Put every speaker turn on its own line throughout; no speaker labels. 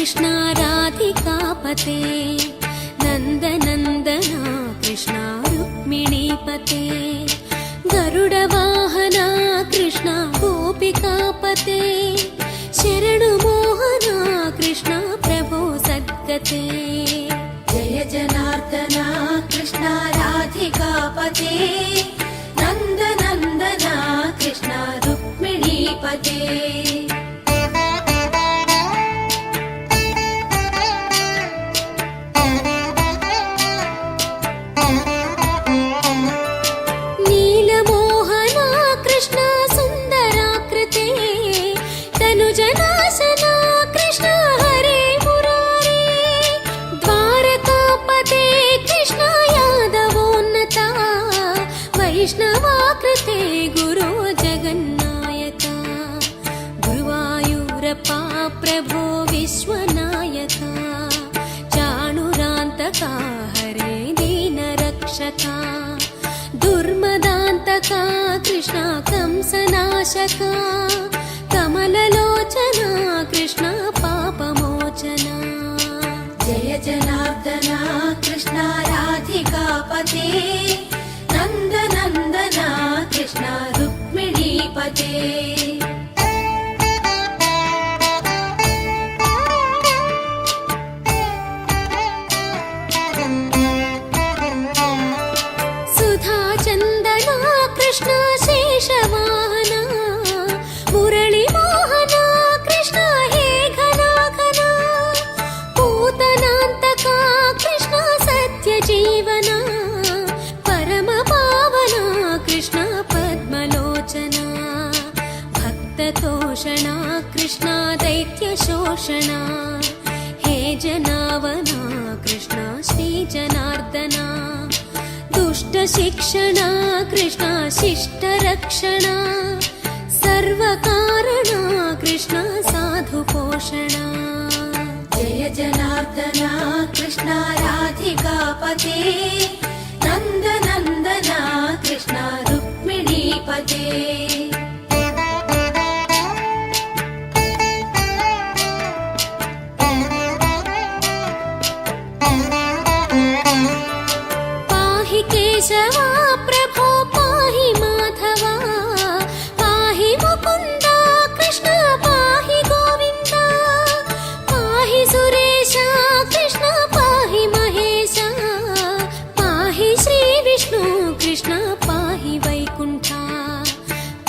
कृष्ण राधिकापते नन्दनन्दना कृष्ण रुक्मिणीपते गरुडवाहना कृष्ण गोपिकापते शरणुमोहना कृष्ण प्रभो सद्गते
जय जनार्दना कृष्ण राधिकापते नन्दनन्दना कृष्ण रुक्मिणीपते
नीलमोहना कृष्ण सुन्दराकृते तनुजनाशना कृष्ण हरे मुरारे द्वारकापते कृष्ण यादवोन्नता वैष्णवाकृते गुरो जगन्नायका गुरुवायूरप्पा प्रभो विश्वनायका चाणुरान्तका हरे दीनरक्षका दुर्मदान्तका कृष्ण कंसनाशका कमललोचना कृष्ण पापमोचना
जय जनार्दना कृष्ण राधिकापते नन्दनन्दना कृष्ण रुक्मिणीपते
सुधाचन्दना कृष्ण शेषवाहना मुरळीमोहना कृष्ण हे घनाघना पूतनान्तका कृष्ण सत्यजीवना परमपावना कृष्ण पद्मलोचना भक्ततोषणा कृष्ण दैत्यशोषणा हे जनावना कृष्ण श्रीजनार्दना दुष्टशिक्षणा कृष्ण शिष्टरक्षणा सर्वकारणा कृष्ण साधुपोषणा
जय जनार्दना कृष्ण राधिकापते नन्दनन्दना कृष्ण रुक्मिणीपते
केशवा प्रभो पाहि माधवा पाहि मुकुन्दा कृष्ण पाहि गोविन्दा पाहि सुरेशा कृष्ण पाहि महेशा पाहि श्रीविष्णु कृष्ण पाहि वैकुण्ठा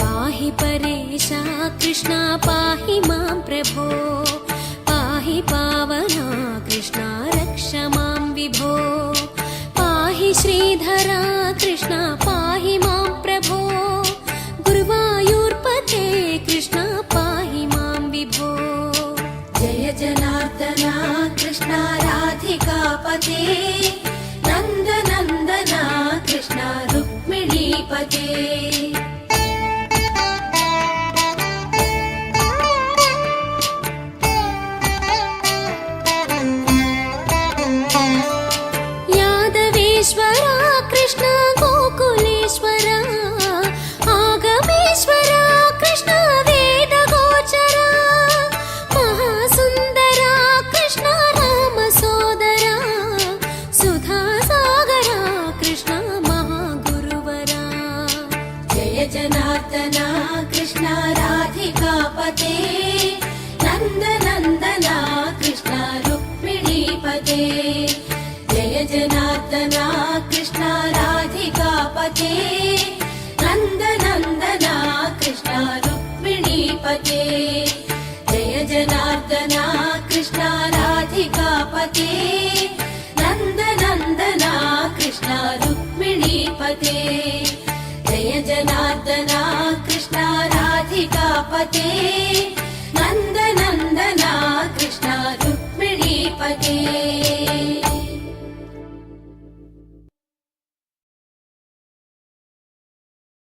पाहि परेशा कृष्ण पाहि मां प्रभो पाहि पावना कृष्ण रक्ष मां विभो श्रीधरा कृष्ण पाहि मां प्रभो गुरुवायूर्पते कृष्ण पाहि मां विभो
जय जनार्दना कृष्ण राधिकापते नन्दनन्दना कृष्ण रुक्मिणीपते
ईश्वरा कृष्ण गोकुलेश्वरा आगमेश्वरा कृष्ण वेदगोचरा महासुन्दरा कृष्ण रामसोदरा सुधासागरा कृष्ण महागुरुवरा
जय जनार्दना कृष्ण राधिकापते नन्दनन्दना कृष्ण रुक्मिणीपते जय जनार्दना कृष्ण राधिकापते नन्दनन्दना कृष्ण रुक्मिणीपते जय जनार्दना कृष्ण राधिकापते नन्दनन्दना कृष्ण रुक्मिणीपते जय जनार्दना कृष्ण राधिकापते